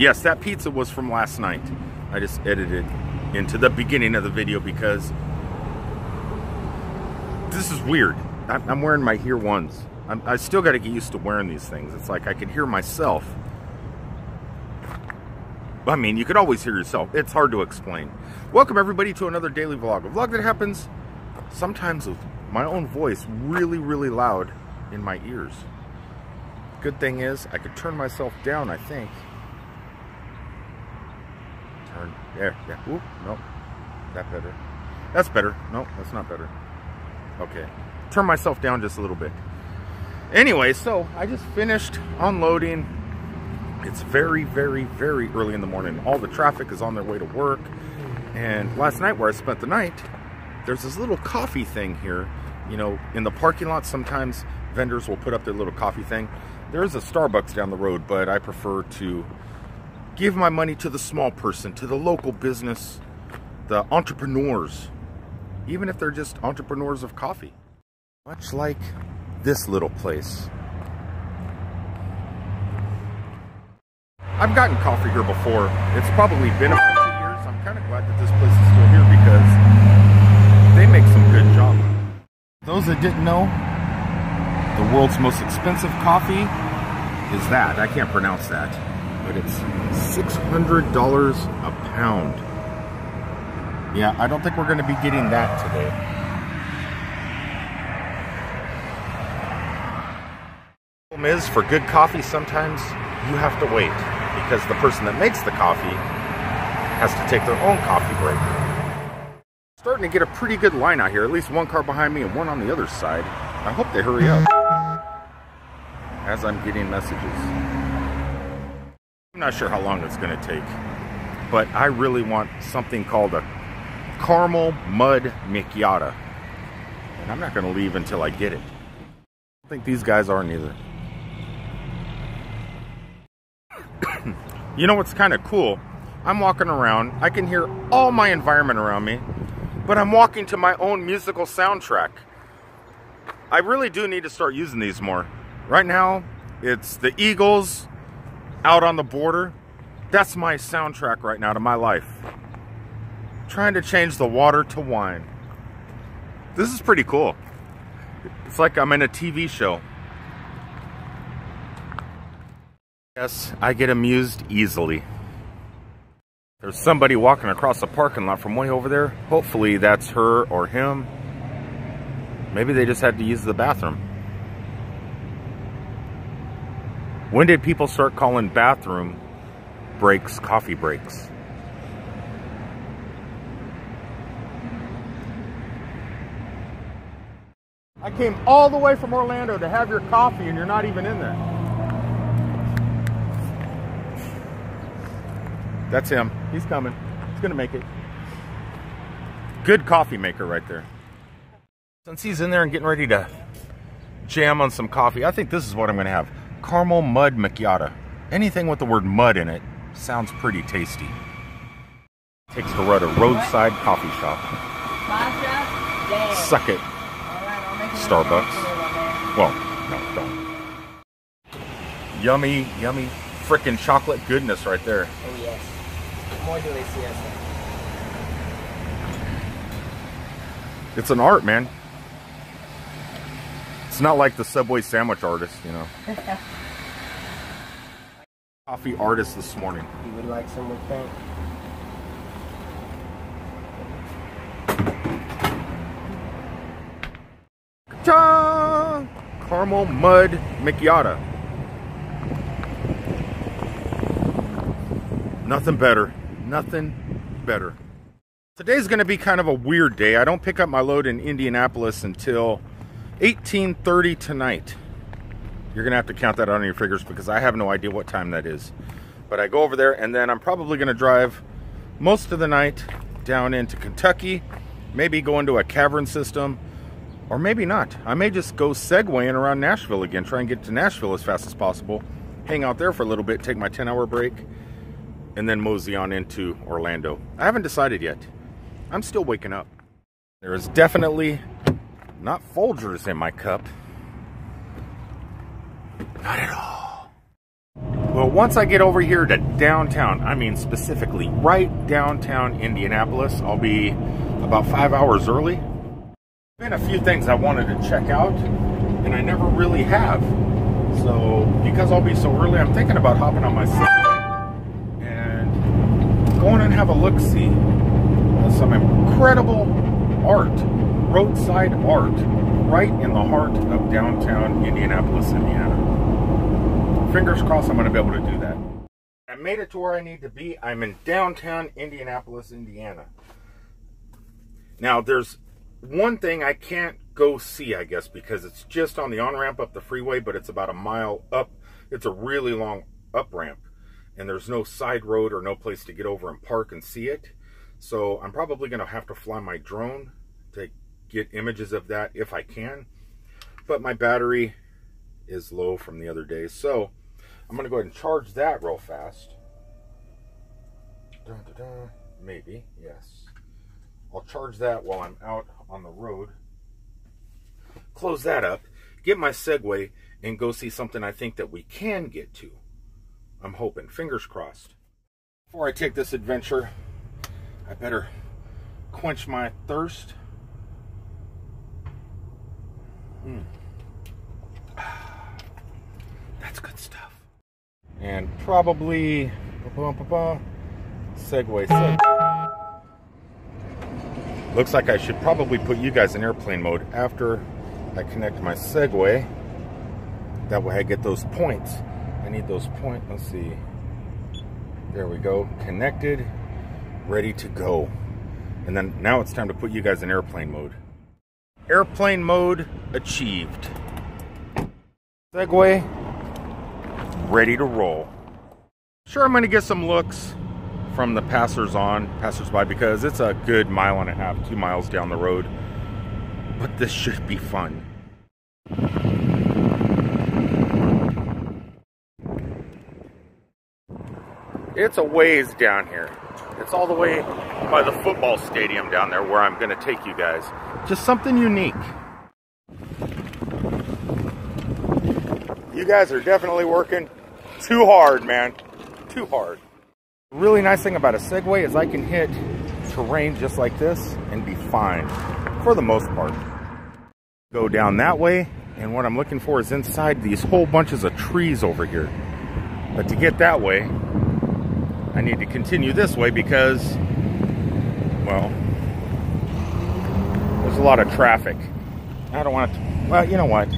Yes, that pizza was from last night. I just edited it into the beginning of the video because this is weird. I'm wearing my Hear Ones. I still got to get used to wearing these things. It's like I can hear myself. I mean, you could always hear yourself. It's hard to explain. Welcome everybody to another daily vlog. A vlog that happens sometimes with my own voice really, really loud in my ears. Good thing is I could turn myself down, I think. Turn, there, yeah. Ooh, no, that better. That's better. No, that's not better. Okay, turn myself down just a little bit. Anyway, so I just finished unloading. It's very, very, very early in the morning. All the traffic is on their way to work. And last night where I spent the night, there's this little coffee thing here. You know, in the parking lot, sometimes vendors will put up their little coffee thing. There's a Starbucks down the road, but I prefer to give my money to the small person, to the local business, the entrepreneurs, even if they're just entrepreneurs of coffee. Much like this little place. I've gotten coffee here before. It's probably been about 2 years. I'm kind of glad that this place is still here because they make some good job. Those that didn't know, the world's most expensive coffee is that. I can't pronounce that, but it's $600 a pound. Yeah, I don't think we're going to be getting that today. The problem is, for good coffee, sometimes you have to wait because the person that makes the coffee has to take their own coffee break. Starting to get a pretty good line out here. At least one car behind me and one on the other side. I hope they hurry up as I'm getting messages. I'm not sure how long it's going to take, but I really want something called a caramel mud macchiato, and I'm not going to leave until I get it. I think these guys are neither. You know what's kind of cool? I'm walking around, I can hear all my environment around me, but I'm walking to my own musical soundtrack. I really do need to start using these more. Right now, it's the Eagles, Out on the Border. That's my soundtrack right now to my life. Trying to change the water to wine. This is pretty cool. It's like I'm in a TV show. Yes, I get amused easily. There's somebody walking across the parking lot from way over there. Hopefully that's her or him. Maybe they just had to use the bathroom. When did people start calling bathroom breaks coffee breaks? I came all the way from Orlando to have your coffee and you're not even in there. That's him. He's coming. He's gonna make it. Good coffee maker right there. Since he's in there and getting ready to jam on some coffee, I think this is what I'm gonna have. Caramel mud macchiato. Anything with the word mud in it sounds pretty tasty. Takes her at a roadside coffee shop. Suck it, Starbucks. Well, no, don't. Yummy, yummy frickin' chocolate goodness right there. Oh yes. Muy delicioso. It's an art, man. It's not like the Subway sandwich artist, you know. Coffee artist this morning. You would like some with paint? Ta! Caramel mud macchiato. Nothing better. Nothing better. Today's going to be kind of a weird day. I don't pick up my load in Indianapolis until 18:30 tonight. You're going to have to count that on your fingers because I have no idea what time that is. But I go over there and then I'm probably going to drive most of the night down into Kentucky. Maybe go into a cavern system. Or maybe not. I may just go segwaying around Nashville again. Try and get to Nashville as fast as possible. Hang out there for a little bit. Take my 10-hour break. And then mosey on into Orlando. I haven't decided yet. I'm still waking up. There is definitely not Folgers in my cup. Not at all. Well, once I get over here to downtown, I mean specifically right downtown Indianapolis, I'll be about 5 hours early. Been a few things I wanted to check out, and I never really have. So, because I'll be so early, I'm thinking about hopping on my Segway and going and have a look-see. Some incredible art, roadside art, right in the heart of downtown Indianapolis, Indiana. Fingers crossed I'm going to be able to do that. I made it to where I need to be. I'm in downtown Indianapolis, Indiana. Now, there's one thing I can't go see, I guess, because it's just on the on-ramp up the freeway, but it's about a mile up. It's a really long up-ramp, and there's no side road or no place to get over and park and see it. So I'm probably going to have to fly my drone to get images of that if I can. But my battery is low from the other day, so I'm going to go ahead and charge that real fast. Maybe, yes. I'll charge that while I'm out on the road. Close that up, get my Segway, and go see something I think that we can get to. I'm hoping, fingers crossed. Before I take this adventure, I better quench my thirst. That's good stuff. And probably Segway. Looks like I should probably put you guys in airplane mode after I connect my Segway. That way I get those points. I need those points. Let's see. There we go. Connected. Ready to go. And then now it's time to put you guys in airplane mode. Airplane mode achieved. Segway ready to roll. Sure, I'm going to get some looks from the passersby, because it's a good 1.5 miles, 2 miles down the road. But this should be fun. It's a ways down here. It's all the way by the football stadium down there where I'm going to take you guys. Just something unique. You guys are definitely working too hard, man. Too hard. The really nice thing about a Segway is I can hit terrain just like this and be fine for the most part. Go down that way, and what I'm looking for is inside these whole bunches of trees over here. But to get that way, I need to continue this way because, well, there's a lot of traffic. I don't want to, well, you know what?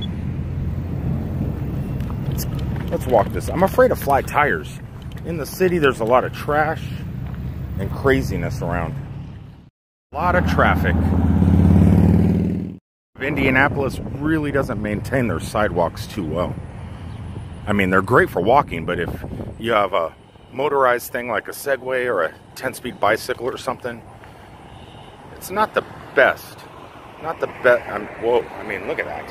Let's walk this. I'm afraid of flat tires. In the city, there's a lot of trash and craziness around. A lot of traffic. Indianapolis really doesn't maintain their sidewalks too well. I mean, they're great for walking, but if you have a motorized thing like a Segway or a 10-speed bicycle or something, it's not the best. Not the best. Whoa, I mean, look at that.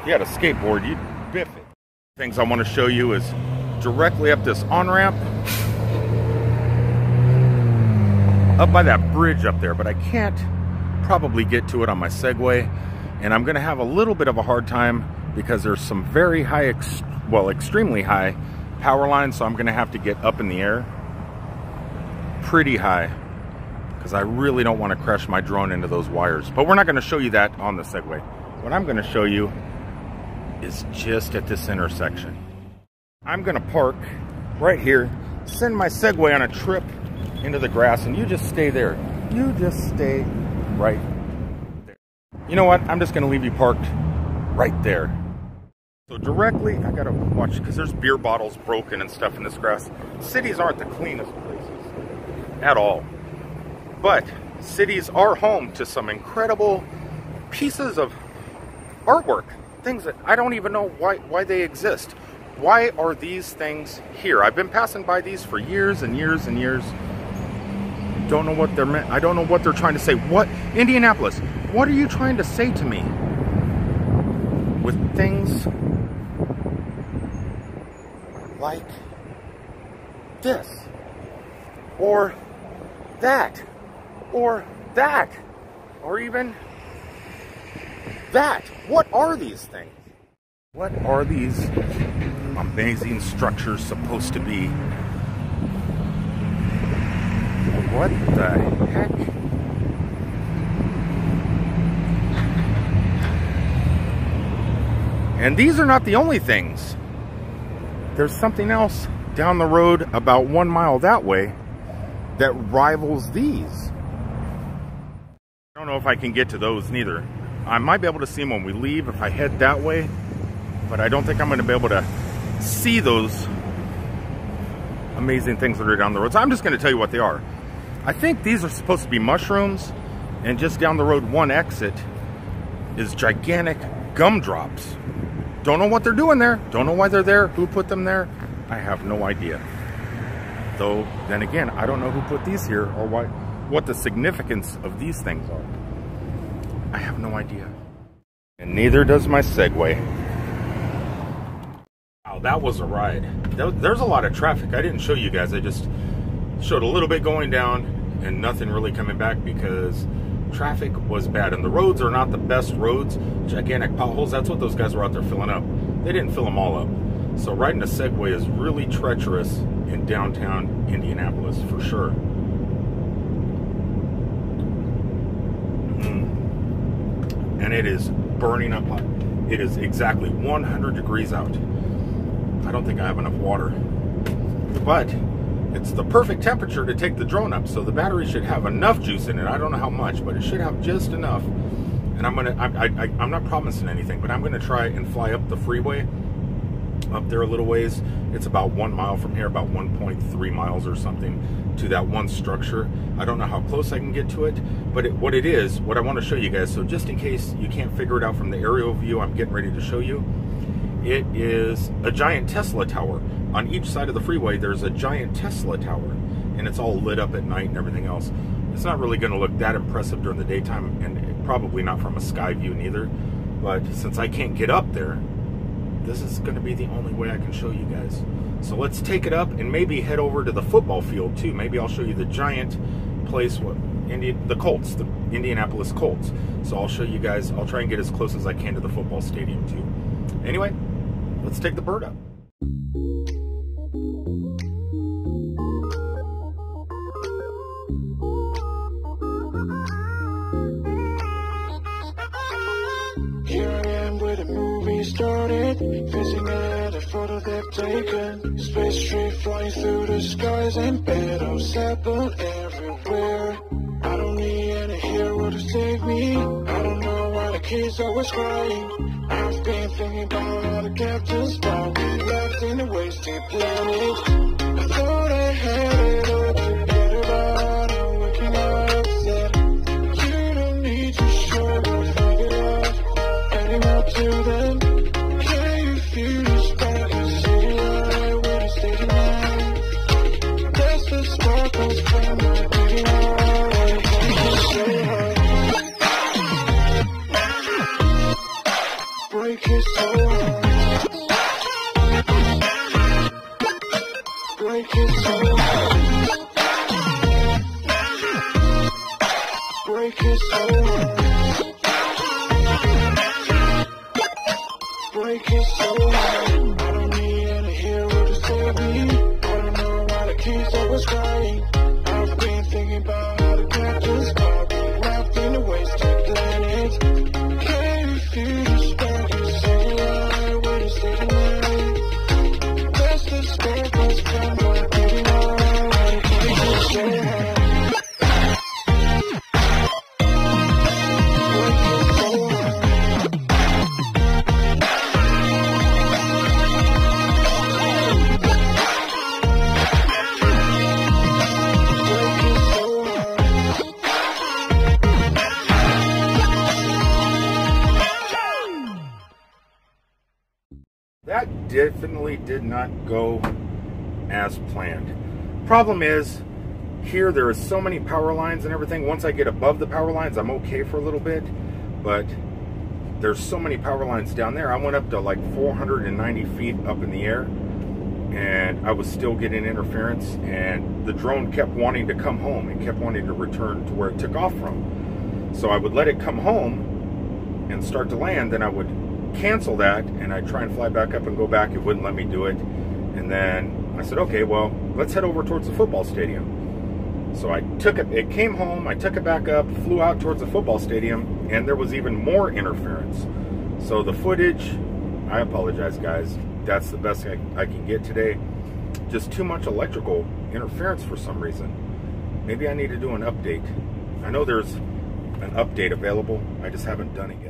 If you had a skateboard, you'd biff it. Things I want to show you is directly up this on-ramp, up by that bridge up there, but I can't probably get to it on my Segway, and I'm going to have a little bit of a hard time because there's some very high, extremely high power lines, so I'm going to have to get up in the air pretty high because I really don't want to crash my drone into those wires. But we're not going to show you that on the Segway. What I'm going to show you is just at this intersection. I'm going to park right here, send my Segway on a trip into the grass, and you just stay there. You just stay right there. You know what? I'm just going to leave you parked right there. So directly, I got to watch, because there's beer bottles broken and stuff in this grass. Cities aren't the cleanest places at all. But cities are home to some incredible pieces of artwork. Things that I don't even know why they exist. Why are these things here? I've been passing by these for years and years and years. Don't know what they're meant. I don't know what they're trying to say. What, Indianapolis, what are you trying to say to me? With things like this, or that, or that, or even that. What are these things? What are these amazing structure's supposed to be. What the heck? And these are not the only things. There's something else down the road about 1 mile that way that rivals these. I don't know if I can get to those neither. I might be able to see them when we leave if I head that way, but I don't think I'm going to be able to see those amazing things that are down the road. So I'm just going to tell you what they are. I think these are supposed to be mushrooms, and just down the road one exit is gigantic gumdrops. Don't know what they're doing there. Don't know why they're there. Who put them there? I have no idea. Though, then again, I don't know who put these here or what the significance of these things are. I have no idea. And neither does my Segway. Wow, that was a ride. There's a lot of traffic. I didn't show you guys. I just showed a little bit going down and nothing really coming back because traffic was bad. And the roads are not the best roads. Gigantic potholes. That's what those guys were out there filling up. They didn't fill them all up. So riding a Segway is really treacherous in downtown Indianapolis for sure. And it is burning up hot. It is exactly 100 degrees out. I don't think I have enough water. But it's the perfect temperature to take the drone up. So the battery should have enough juice in it. I don't know how much, but it should have just enough. And I'm not promising anything, but I'm gonna try and fly up the freeway up there a little ways. It's about 1 mile from here, about 1.3 miles or something to that one structure. I don't know how close I can get to it, but what I want to show you guys, so just in case you can't figure it out from the aerial view I'm getting ready to show you, it is a giant Tesla tower. On each side of the freeway there's a giant Tesla tower, and it's all lit up at night and everything else. It's not really going to look that impressive during the daytime, and probably not from a sky view neither, but since I can't get up there, this is going to be the only way I can show you guys. So let's take it up and maybe head over to the football field too. Maybe I'll show you the giant place, the Colts, the Indianapolis Colts. So I'll show you guys, I'll try and get as close as I can to the football stadium too. Anyway, let's take the bird up. Started facing at a photo they've taken. Space tree flying through the skies and battles happen everywhere. I don't need any hero to save me. I don't know why the kids always crying. I've been thinking about all the captains that we left in the wasted planet. I thought I had it all together, but I'm waking up upset. You don't need to show or figure it out anymore to them. Feel the spark and city light with a steady night. That's the sparkles from my pretty heart. Break it so hard. Break it so hard. Break it so hard. Break it so hard. I don't need any hero to save me. I don't know why the kids always crying. I've been thinking about how the captains got me left in the wasted planet. Can you feel the spark and say I with a steady night? That's the sparkles from my pretty heart. Break it so hard. That definitely did not go as planned. Problem is, here there is so many power lines and everything. Once I get above the power lines, I'm okay for a little bit, but there's so many power lines down there. I went up to like 490 feet up in the air, and I was still getting interference, and the drone kept wanting to come home and kept wanting to return to where it took off from. So I would let it come home and start to land, then I would cancel that, and I try and fly back up and go back. It wouldn't let me do it. And then I said, okay, well, let's head over towards the football stadium. So I took it, it came home, I took it back up, flew out towards the football stadium, and there was even more interference. So the footage, I apologize, guys. That's the best I can get today. Just too much electrical interference for some reason. Maybe I need to do an update. I know there's an update available. I just haven't done it yet.